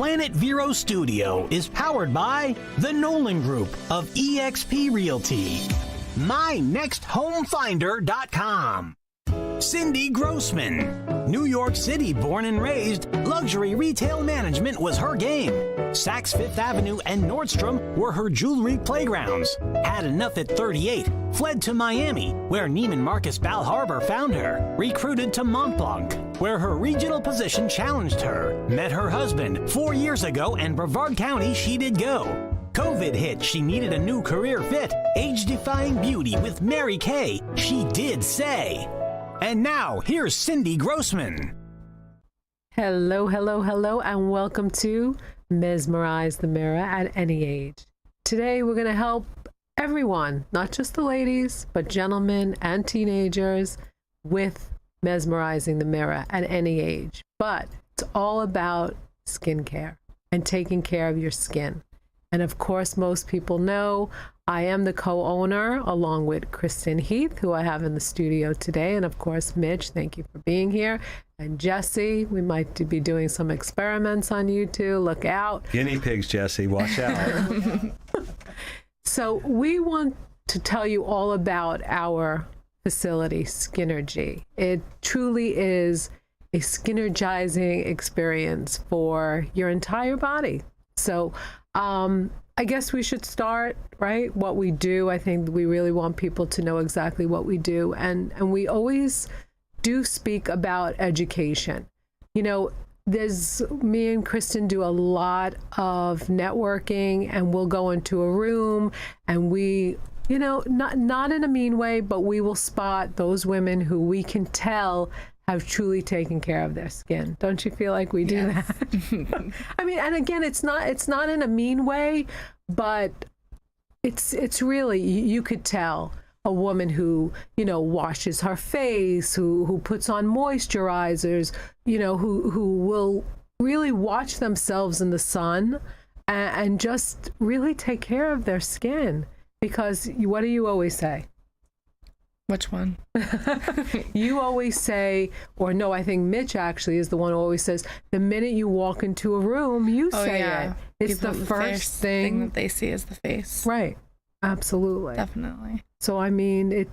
Planet Vero Studio is powered by the Nolan Group of eXp Realty. MyNextHomeFinder.com. Cindy Grossman. New York City born and raised, luxury retail management was her game. Saks Fifth Avenue and Nordstrom were her jewelry playgrounds. Had enough at 38, fled to Miami, where Neiman Marcus Bal Harbour found her. Recruited to Mont Blanc, where her regional position challenged her. Met her husband 4 years ago, and Brevard County she did go. COVID hit, she needed a new career fit. Age-defying beauty with Mary Kay, she did say. And now, here's Cindy Grossman. Hello, hello, hello, and welcome to Mesmerize the Mirror at Any Age. Today, we're going to help everyone, not just the ladies, but gentlemen and teenagers with mesmerizing the mirror at any age. But it's all about skincare and taking care of your skin. And of course, most people know I am the co-owner along with Kristen Heath, who I have in the studio today. And of course, Mitch, thank you for being here. And Jesse, we might be doing some experiments on you two. Look out. Guinea pigs, Jesse, watch out. So we want to tell you all about our facility, Skinergy. It truly is a skinergizing experience for your entire body. So I guess we should start, right? What we do. I think we really want people to know exactly what we do. And we always do speak about education. You know, me and Kristen do a lot of networking, and we'll go into a room and we, you know, not in a mean way, but we will spot those women who we can tell have truly taken care of their skin. Don't you feel like we do that? I mean, and again, it's not in a mean way, but it's really, you could tell a woman who, you know, washes her face, who puts on moisturizers, you know, who will really watch themselves in the sun and just really take care of their skin. Because what do you always say? Which one? You always say, or no, I think Mitch actually is the one who always says, the minute you walk into a room, you say it. It's People, the first thing that they see is the face. Right. Absolutely. Definitely. So, I mean,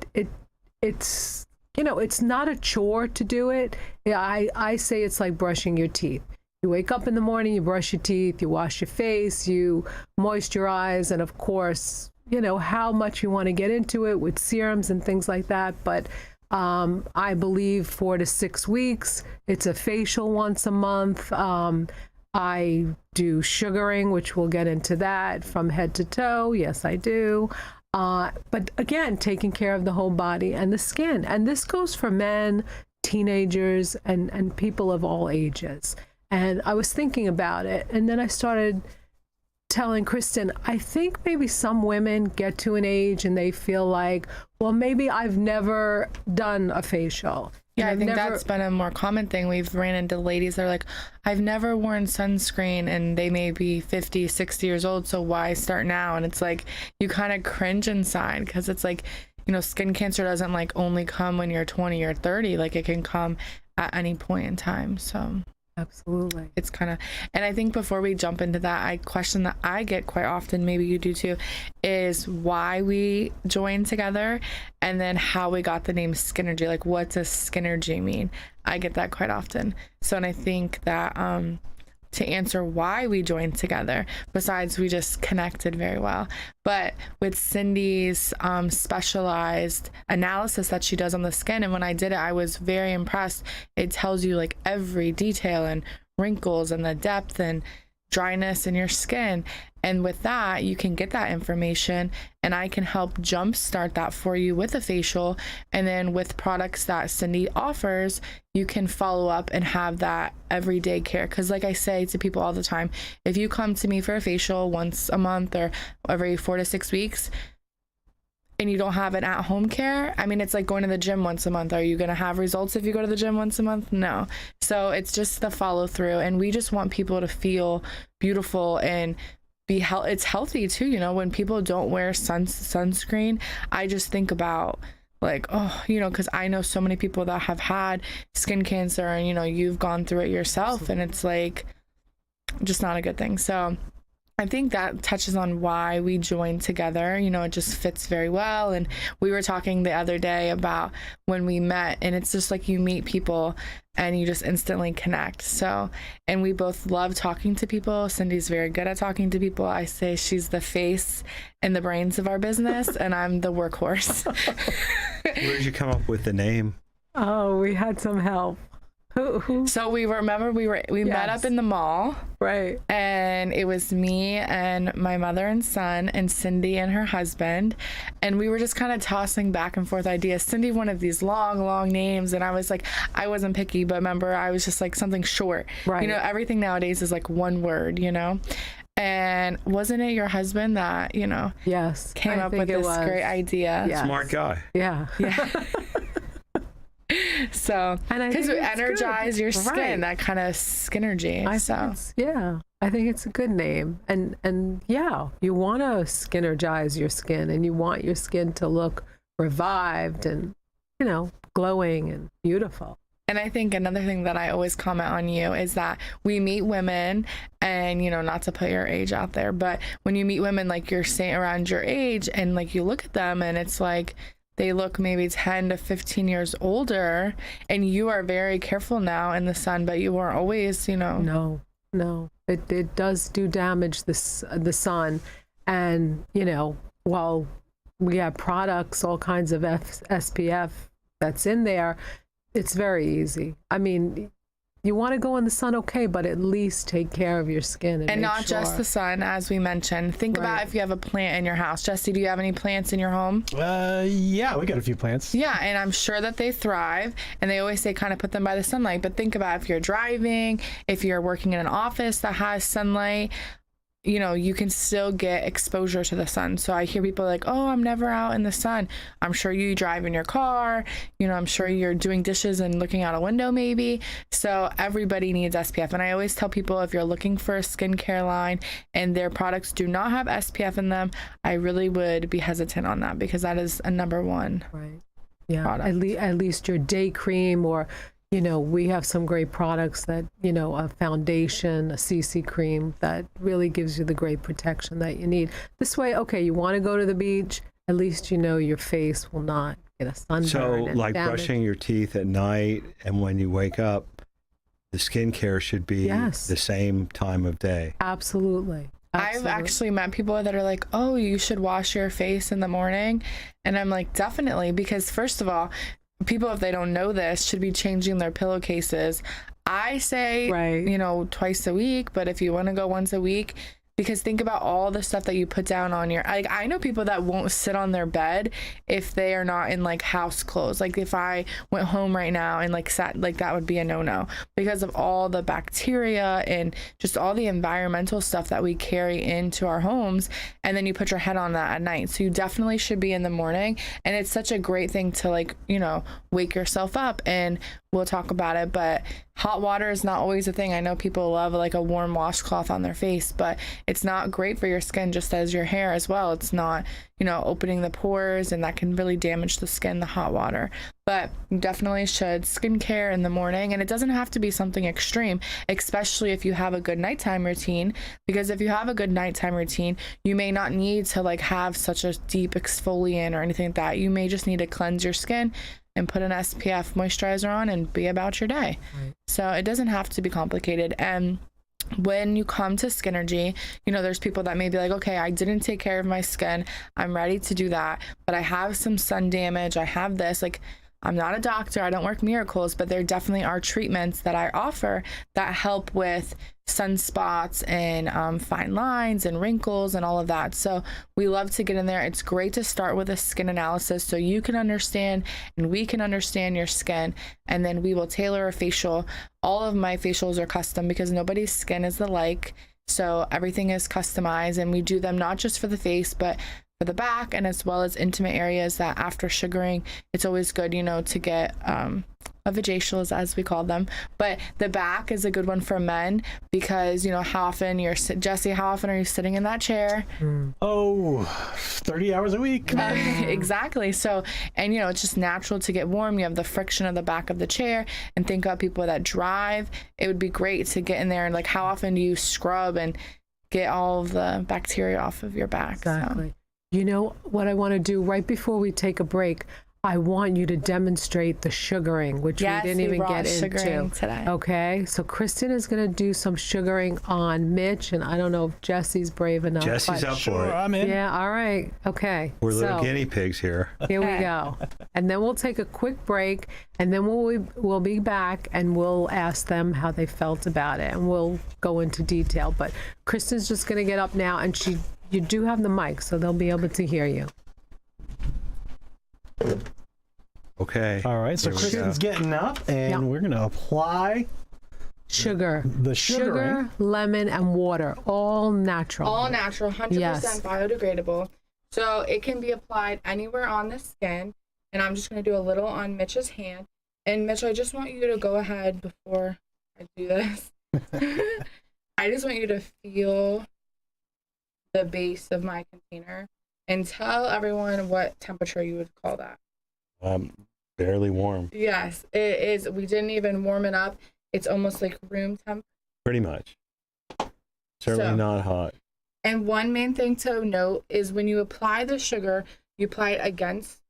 it's, you know, it's not a chore to do it. I say it's like brushing your teeth. You wake up in the morning, you brush your teeth, you wash your face, you moisturize, and of course, you know, how much you want to get into it with serums and things like that. But I believe 4 to 6 weeks. It's a facial once a month. I do sugaring, which we'll get into that from head to toe. Yes, I do. But again, taking care of the whole body and the skin. And this goes for men, teenagers, and people of all ages. And I was thinking about it, and then I started telling Kristen, I think maybe some women get to an age and they feel like, well, maybe I've never done a facial. Yeah, I think that's been a more common thing. We've ran into ladies that are like, I've never worn sunscreen, and they may be 50, 60 years old, so why start now? And it's like, you kind of cringe inside, because it's like, you know, skin cancer doesn't like only come when you're 20 or 30. Like, it can come at any point in time. So absolutely. It's kind of, and I think before we jump into that, a question that I get quite often, maybe you do too, is why we joined together, and then how we got the name Skinergy. Like, what does Skinergy mean? I get that quite often. So, and I think that to answer why we joined together, besides we just connected very well, but with Cindy's specialized analysis that she does on the skin, and when I did it, I was very impressed. It tells you like every detail and wrinkles and the depth and dryness in your skin, and with that you can get that information, and I can help jumpstart that for you with a facial. And then with products that Cindy offers, you can follow up and have that everyday care. Because like I say to people all the time, if you come to me for a facial once a month or every 4 to 6 weeks and you don't have an at-home care, I mean, it's like going to the gym once a month. Are you going to have results if you go to the gym once a month? No. So it's just the follow through, and we just want people to feel beautiful and it's healthy too. You know, when people don't wear sunscreen, I just think about like, oh, you know, because I know so many people that have had skin cancer, and you know, you've gone through it yourself. And it's like, just not a good thing. So I think that touches on why we joined together. You know, it just fits very well. And we were talking the other day about when we met, and it's just like you meet people and you just instantly connect. So, and we both love talking to people. Cindy's very good at talking to people. I say she's the face and the brains of our business, and I'm the workhorse. Where did you come up with the name? Oh, we had some help. Who? So we met up in the mall, Right. and it was me and my mother and son and Cindy and her husband, and we were just kind of tossing back and forth ideas. Cindy wanted these long names, and I was like, I wasn't picky, but remember, I was just like something short. Right. You know, everything nowadays is like one word, you know. And wasn't it your husband that, you know, Yes. came I up think with it this was. great idea? Yes. Smart guy. Yeah. Yeah. So, And I because think it it's energize good. your skin, Right. that kind of skinergy. I think it's a good name. And yeah, you want to skinergize your skin, and you want your skin to look revived and, you know, glowing and beautiful. And I think another thing that I always comment on you is that we meet women, and, you know, not to put your age out there, but when you meet women, like you're saying around your age, and like you look at them and it's like they look maybe 10 to 15 years older, and you are very careful now in the sun, but you weren't always, you know. No. It does do damage, the sun. And, you know, while we have products, all kinds of SPF that's in there, it's very easy. I mean, you want to go in the sun, okay, but at least take care of your skin. And not sure. just the sun, as we mentioned. Think about Right. if you have a plant in your house. Jesse, do you have any plants in your home? Yeah, we got a few plants. Yeah, and I'm sure that they thrive, and they always say kind of put them by the sunlight. But think about if you're driving, if you're working in an office that has sunlight, you know, you can still get exposure to the sun. So I hear people like, oh, I'm never out in the sun. I'm sure you drive in your car, you know, I'm sure you're doing dishes and looking out a window maybe. So everybody needs SPF. And I always tell people, if you're looking for a skincare line and their products do not have SPF in them, I really would be hesitant on that, because that is a number one. Right. Yeah. Product. At least your day cream, or, you know, we have some great products that, you know, a foundation, a CC cream that really gives you the great protection that you need. This way, okay, you want to go to the beach, at least you know your face will not get a sunburn. So, and like damage. brushing your teeth at night and when you wake up, the skincare should be Yes. the same time of day. Absolutely. I've actually met people that are like, oh, you should wash your face in the morning. And I'm like, definitely, because first of all, people, if they don't know this, should be changing their pillowcases. I say, Right. you know, twice a week, but if you want to go once a week, because think about all the stuff that you put down on your, like, I know people that won't sit on their bed if they are not in like house clothes. Like if I went home right now and like sat, like that would be a no-no, because of all the bacteria and just all the environmental stuff that we carry into our homes. And then you put your head on that at night. So you definitely should be in the morning. And it's such a great thing to, like, you know, wake yourself up. And we'll talk about it, but hot water is not always a thing. I know people love like a warm washcloth on their face, but it's not great for your skin, just as your hair as well. It's not, you know, opening the pores, and that can really damage the skin, the hot water. But you definitely should skincare in the morning, and it doesn't have to be something extreme, especially if you have a good nighttime routine, because if you have a good nighttime routine, you may not need to like have such a deep exfoliant or anything like that. You may just need to cleanse your skin and put an SPF moisturizer on and be about your day. Right. So it doesn't have to be complicated. And when you come to Skinergy, you know, there's people that may be like, okay, I didn't take care of my skin, I'm ready to do that, but I have some sun damage, I have this, like, I'm not a doctor, I don't work miracles, but there definitely are treatments that I offer that help with sunspots and fine lines and wrinkles and all of that. So we love to get in there. It's great to start with a skin analysis so you can understand and we can understand your skin, and then we will tailor a facial. All of my facials are custom because nobody's skin is alike. So everything is customized, and we do them not just for the face, but for the back, and as well as intimate areas that after sugaring, it's always good, to get a vajacials, as we call them. But the back is a good one for men because, how often how often are you sitting in that chair? 30 hours a week. Exactly. So, and it's just natural to get warm. You have the friction of the back of the chair, and think about people that drive. It would be great to get in there, and how often do you scrub and get all of the bacteria off of your back? Exactly. So. You know what I want to do right before we take a break? I want you to demonstrate the sugaring, which we didn't even get into today. Okay, so Kristen is going to do some sugaring on Mitch, and I don't know if Jesse's brave enough. Jesse's up for it. I'm in. Yeah, all right. Okay. We're little guinea pigs here. Here we go. And then we'll take a quick break, and then we'll be back, and we'll ask them how they felt about it, and we'll go into detail. But Kristen's just going to get up now, and you do have the mic, so they'll be able to hear you. Okay. All right. So Kristen's getting up, and we're going to apply sugar. The sugaring. Sugar, lemon, and water, all natural. All natural, 100% biodegradable. So it can be applied anywhere on the skin. And I'm just going to do a little on Mitch's hand. And Mitch, I just want you to go ahead before I do this. I just want you to feel the base of my container and tell everyone what temperature you would call that. Barely warm. Yes, it is. We didn't even warm it up. It's almost like room temp. Pretty much. Certainly not hot. And one main thing to note is when you apply the sugar, you apply it against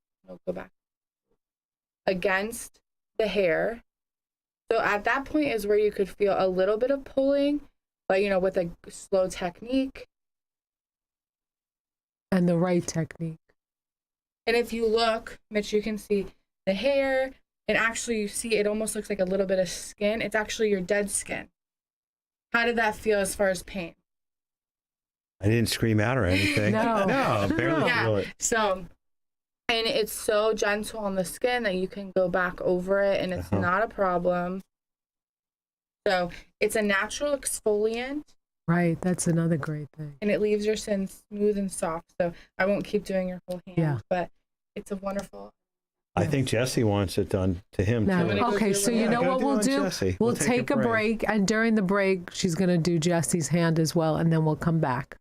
the hair. So at that point is where you could feel a little bit of pulling, but with a slow technique. And the right technique. And if you look, Mitch, you can see the hair, and actually you see it almost looks like a little bit of skin. It's actually your dead skin. How did that feel as far as pain? I didn't scream out or anything. No, barely feel it. So, and it's so gentle on the skin that you can go back over it, and it's not a problem. So it's a natural exfoliant. Right, that's another great thing. And it leaves your skin smooth and soft. So I won't keep doing your whole hand, but it's a wonderful. I think Jesse wants it done to him too. Okay, so you know what we'll do? We'll take a break, and during the break, she's going to do Jesse's hand as well, and then we'll come back.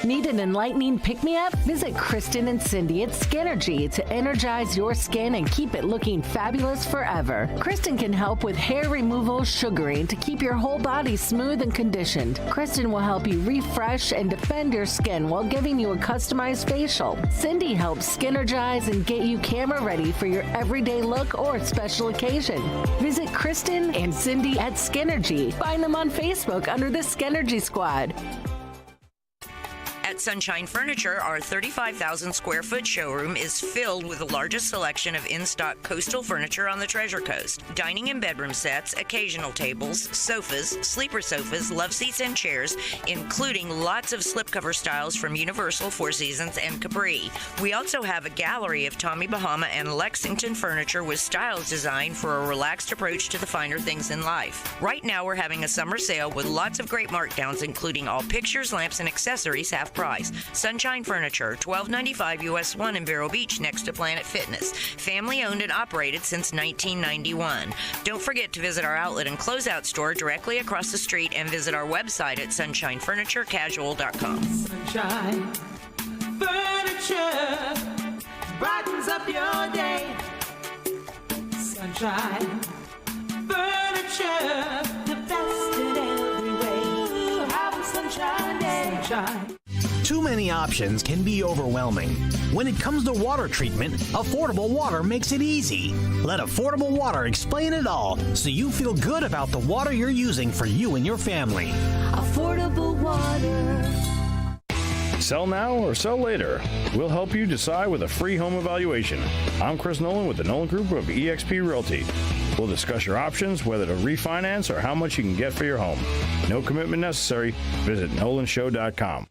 Need an enlightening pick-me-up? Visit Kristen and Cindy at Skinergy to energize your skin and keep it looking fabulous forever. Kristen can help with hair removal, sugaring to keep your whole body smooth and conditioned. Kristen will help you refresh and defend your skin while giving you a customized facial. Cindy helps skinergize and get you camera ready for your everyday look or special occasion. Visit Kristen and Cindy at Skinergy. Find them on Facebook under the Skinergy Squad. At Sunshine Furniture, our 35,000 square foot showroom is filled with the largest selection of in-stock coastal furniture on the Treasure Coast. Dining and bedroom sets, occasional tables, sofas, sleeper sofas, love seats, and chairs, including lots of slipcover styles from Universal, Four Seasons, and Capri. We also have a gallery of Tommy Bahama and Lexington furniture with styles designed for a relaxed approach to the finer things in life. Right now, we're having a summer sale with lots of great markdowns, including all pictures, lamps, and accessories half price. Sunshine Furniture, $12.95 US 1 in Vero Beach next to Planet Fitness. Family owned and operated since 1991. Don't forget to visit our outlet and closeout store directly across the street and visit our website at sunshinefurniturecasual.com. Sunshine Furniture brightens up your day. Sunshine Furniture, the best in every way. Ooh, have a sunshine day. Sunshine. Too many options can be overwhelming. When it comes to water treatment, Affordable Water makes it easy. Let Affordable Water explain it all so you feel good about the water you're using for you and your family. Affordable Water. Sell now or sell later. We'll help you decide with a free home evaluation. I'm Chris Nolan with the Nolan Group of eXp Realty. We'll discuss your options, whether to refinance or how much you can get for your home. No commitment necessary. Visit nolanshow.com.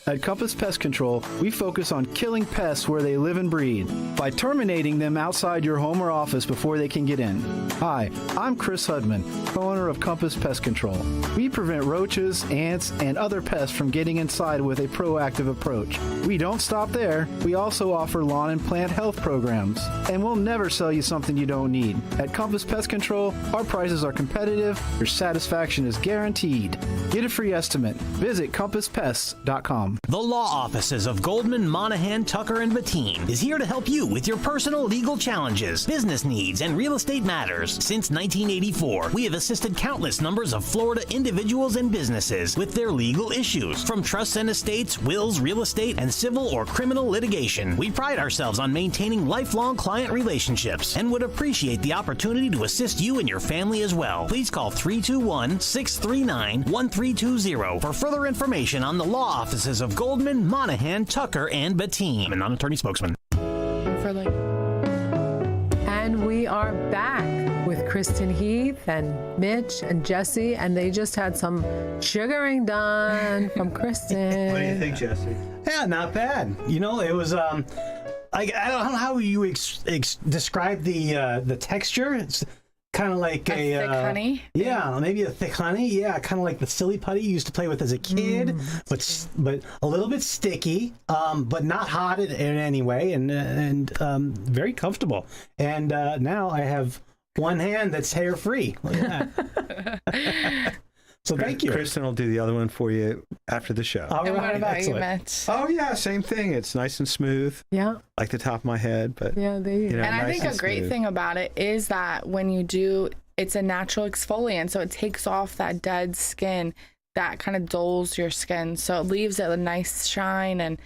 At Compass Pest Control, we focus on killing pests where they live and breed by terminating them outside your home or office before they can get in. Hi, I'm Chris Hudman, owner of Compass Pest Control. We prevent roaches, ants, and other pests from getting inside with a proactive approach. We don't stop there. We also offer lawn and plant health programs, and we'll never sell you something you don't need. At Compass Pest Control, our prices are competitive, your satisfaction is guaranteed. Get a free estimate. Visit compasspests.com. The law offices of Goldman, Monahan, Tucker, and Bettine is here to help you with your personal legal challenges, business needs, and real estate matters. Since 1984, we have assisted countless numbers of Florida individuals and businesses with their legal issues, from trusts and estates, wills, real estate, and civil or criminal litigation. We pride ourselves on maintaining lifelong client relationships and would appreciate the opportunity to assist you and your family as well. Please call 321-639-1320 for further information on the law offices of Goldman, Monahan, Tucker, and Bettine. I'm a non-attorney spokesman. And we are back with Kristen, Heath, and Mitch, and Jesse, and they just had some sugaring done from Kristen. What do you think, Jesse? Yeah, not bad. You know, it was I don't know how you describe the texture. It's kind of like a thick honey. Yeah, maybe a thick honey. Yeah, kind of like the silly putty you used to play with as a kid, but a little bit sticky, but not hot in any way, and very comfortable. And now I have one hand that's hair free. Look at that. So thank you. Kristen will do the other one for you after the show. All And right, what about excellent. you, Mitch? Oh yeah, same thing. It's nice and smooth, Yeah, like the top of my head, but yeah, there you go. And I nice think a great smooth. thing about it is that when you do, it's a natural exfoliant. So it takes off that dead skin that kind of dulls your skin. So it leaves it a nice shine and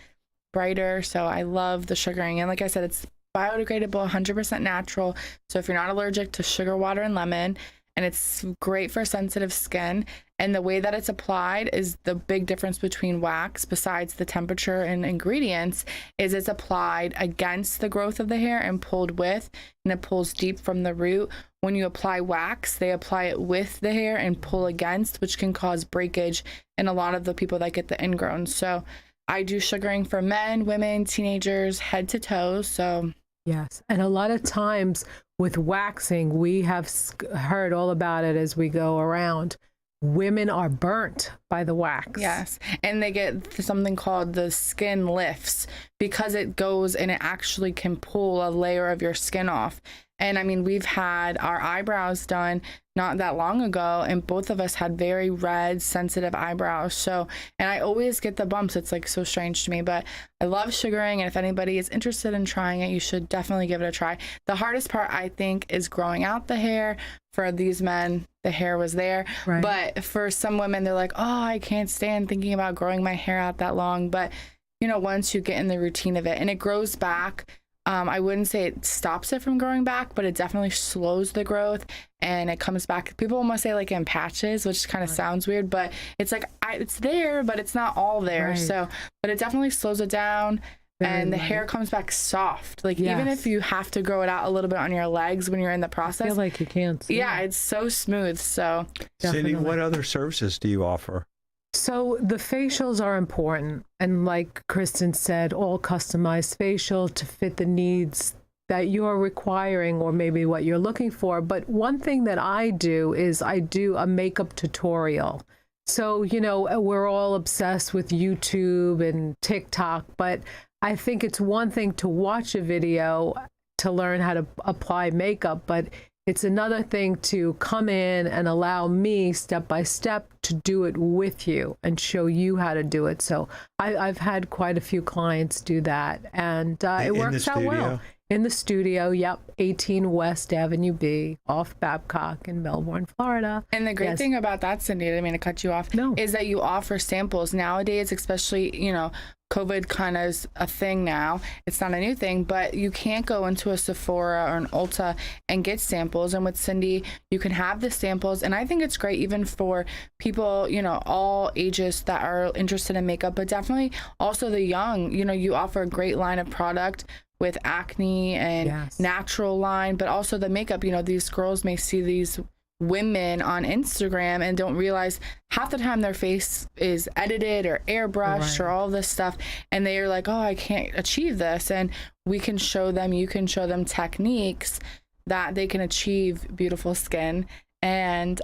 brighter. So I love the sugaring. And like I said, it's biodegradable, 100% natural. So if you're not allergic to sugar, water, and lemon, and it's great for sensitive skin. And the way that it's applied is the big difference between wax, besides the temperature and ingredients, is it's applied against the growth of the hair and pulled with, and it pulls deep from the root. When you apply wax, they apply it with the hair and pull against, which can cause breakage in a lot of the people that get the ingrown. So I do sugaring for men, women, teenagers, head to toe. So Yes, and a lot of times with waxing, we have heard all about it as we go around. Women are burnt by the wax. yes, and they get something called the skin lifts because it goes and it actually can pull a layer of your skin off. And I mean, we've had our eyebrows done not that long ago, and both of us had very red, sensitive eyebrows. So, and I always get the bumps. It's like so strange to me, but I love sugaring. And if anybody is interested in trying it, you should definitely give it a try. The hardest part, I think, is growing out the hair. For these men, the hair was there. Right. But for some women, they're like, oh, I can't stand thinking about growing my hair out that long. But, you know, once you get in the routine of it and it grows back, I wouldn't say it stops it from growing back, but it definitely slows the growth and it comes back. People almost say like in patches, which kind of sounds weird, but it's like it's there, but it's not all there. Right. So, but it definitely slows it down. And the right. hair comes back soft. Like even Yes. if you have to grow it out a little bit on your legs when you're in the I process. feel like you can't see Yeah, it. it's so smooth. So Cindy, Definitely. what other services do you offer? So the facials are important. And like Kristen said, all customized facial to fit the needs that you're requiring or maybe what you're looking for. But one thing that I do is I do a makeup tutorial. So, you know, we're all obsessed with YouTube and TikTok, but I think it's one thing to watch a video to learn how to apply makeup, but it's another thing to come in and allow me step by step to do it with you and show you how to do it. So I've had quite a few clients do that, and it works out well. In the studio, yep, 18 West Avenue B, off Babcock in Melbourne, Florida. And the great Yes. thing about that, Cindy, I didn't mean to cut you off, No. is that you offer samples nowadays, especially, you know, COVID kind of is a thing now. It's not a new thing, but you can't go into a Sephora or an Ulta and get samples. And with Cindy, you can have the samples. And I think it's great even for people, you know, all ages that are interested in makeup, but definitely also the young. You know, you offer a great line of product with acne and Yes. natural line, but also the makeup. You know, these girls may see these women on Instagram and don't realize half the time their face is edited or airbrushed or all this stuff, and they are like, oh, I can't achieve this. And we can show them, you can show them techniques that they can achieve beautiful skin and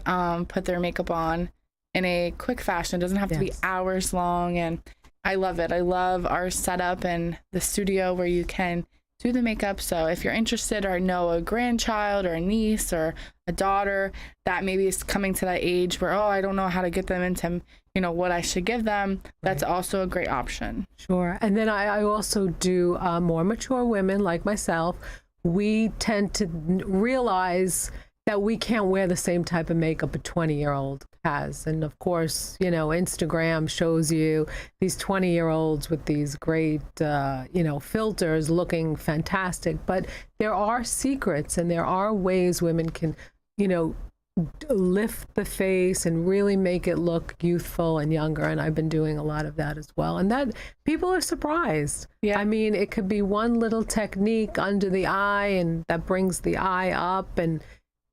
put their makeup on in a quick fashion. It doesn't have to be hours long, and I love it. I love our setup and the studio where you can do the makeup. So if you're interested or know a grandchild or a niece or a daughter that maybe is coming to that age where, oh, I don't know how to get them into, you know, what I should give them, that's also a great option. Sure. And then I also do more mature women like myself. We tend to realize that we can't wear the same type of makeup a 20-year-old has. And of course, you know, Instagram shows you these 20-year-olds with these great, you know, filters looking fantastic. But there are secrets and there are ways women can, you know, lift the face and really make it look youthful and younger. And I've been doing a lot of that as well. And that people are surprised. Yeah. I mean, it could be one little technique under the eye and that brings the eye up, and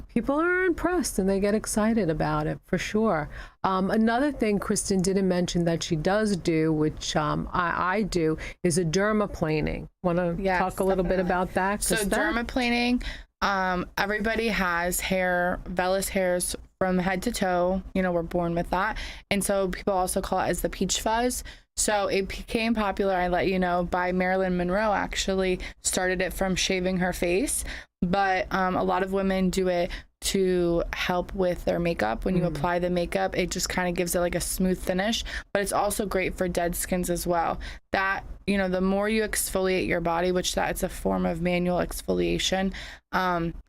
people are impressed and they get excited about it for sure. Another thing Kristen didn't mention that she does do, which I do, is a dermaplaning. Want to talk a little bit about that? So dermaplaning, everybody has hair, vellus hairs from head to toe. You know, we're born with that. And so people also call it as the peach fuzz. So it became popular, I let you know, by Marilyn Monroe actually started it from shaving her face. But a lot of women do it to help with their makeup. When you apply the makeup, it just kind of gives it like a smooth finish. But it's also great for dead skins as well. That, you know, the more you exfoliate your body, which it's a form of manual exfoliation,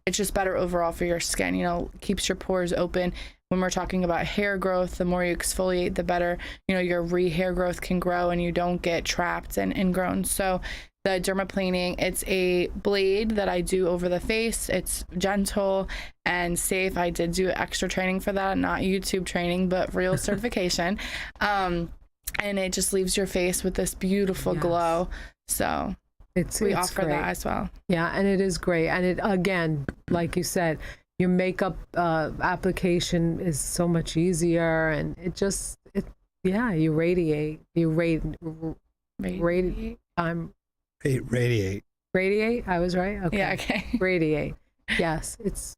it's just better overall for your skin. You know, keeps your pores open. When we're talking about hair growth, the more you exfoliate, the better, you know, your hair growth can grow and you don't get trapped and ingrown. So the dermaplaning, it's a blade that I do over the face. It's gentle and safe. I did do extra training for that, not YouTube training, but real certification. And it just leaves your face with this beautiful glow. So we offer great. that as well. Yeah, and it is great. And it, again, like you said, your makeup application is so much easier, and it just, you radiate. You radiate. Radiate. I was right. Okay. Yeah. Okay. Radiate. Yes, it's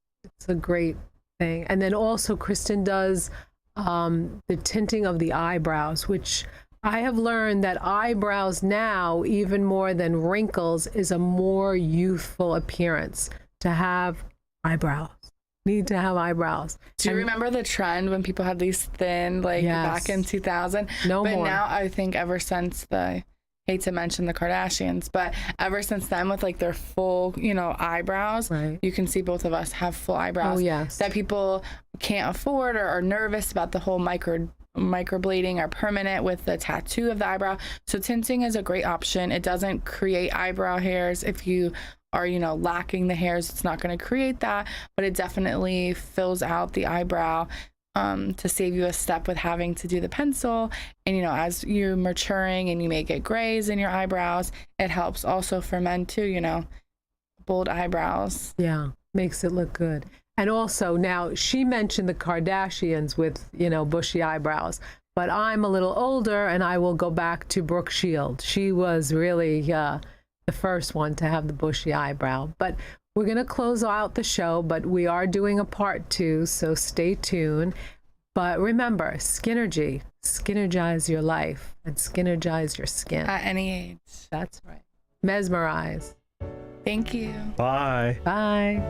a great thing. And then also Kristen does the tinting of the eyebrows, which I have learned that eyebrows now, even more than wrinkles, is a more youthful appearance. To have eyebrows. Need to have eyebrows. Do you remember the trend when people had these thin, like back in 2000? No more. But now I think ever since hate to mention the Kardashians, but ever since then with like their full, you know, eyebrows, you can see both of us have full eyebrows. Oh, yes. That people can't afford or are nervous about the whole microblading or permanent with the tattoo of the eyebrow. So tinting is a great option. It doesn't create eyebrow hairs. If you are, you know, lacking the hairs, it's not going to create that, but it definitely fills out the eyebrow to save you a step with having to do the pencil. And, you know, as you're maturing and you may get grays in your eyebrows, it helps also for men too, you know, bold eyebrows. Yeah, makes it look good. And also now she mentioned the Kardashians with, you know, bushy eyebrows, but I'm a little older and I will go back to Brooke Shields. She was really the first one to have the bushy eyebrow. But we're going to close out the show, but we are doing a part 2, so stay tuned. But remember, Skinergy, Skinergize your life and Skinergize your skin. At any age. That's right. Mesmerize. Thank you. Bye. Bye.